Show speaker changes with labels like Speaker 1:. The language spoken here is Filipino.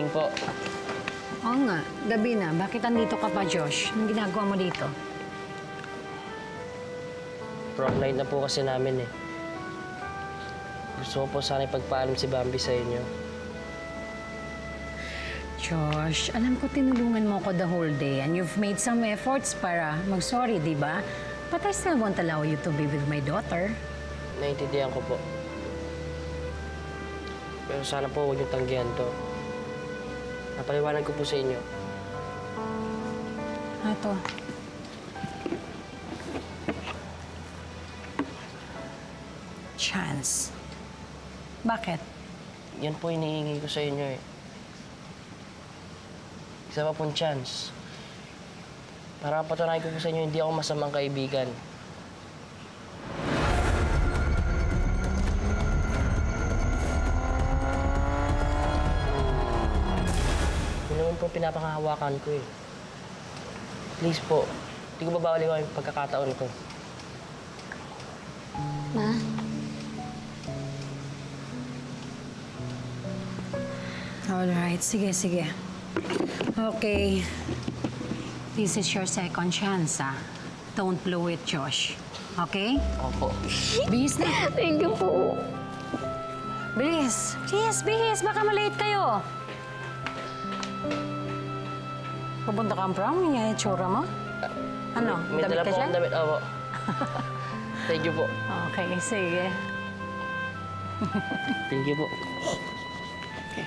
Speaker 1: morning po.
Speaker 2: Oo nga, gabi na. Bakit andito ka pa, Josh? Anong ginagawa mo dito?
Speaker 1: Prom night na po kasi namin eh. Gusto ko po sana ipagpaalam si Bambi sa inyo.
Speaker 2: Josh, alam ko tinulungan mo ko the whole day and you've made some efforts para mag-sorry, di ba? But I still won't allow you to be with my daughter.
Speaker 1: Naiintindihan ko po. Pero sana po huwag niyong tanggihan to. Napaliwanag ko po sa inyo.
Speaker 2: Ato. Chance. Bakit?
Speaker 1: Yan po hinihingi ko sa inyo eh. Isa pa pong chance. Para patunayan ko po sa inyo, hindi ako masamang kaibigan. Yun naman po pinapakahawakan ko eh. Please po, hindi ko babawaliwan yung pagkakataon ko.
Speaker 3: Ma?
Speaker 2: Alright, sige, sige. Okay. This is your second chance, ah. Don't blow it, Josh. Okay?
Speaker 1: Opo.
Speaker 2: Bihis na.
Speaker 3: Thank you po.
Speaker 2: Bilis. Bilis, bihis. Baka malate kayo. Pupunta ka ang prom? Yan yung tsura mo? Ano?
Speaker 1: May
Speaker 2: Damit
Speaker 1: dala
Speaker 2: ka
Speaker 1: po
Speaker 2: dyan?
Speaker 1: akong damit. Opo. Thank you po.
Speaker 2: Okay, sige.
Speaker 1: Thank you po.
Speaker 2: Okay.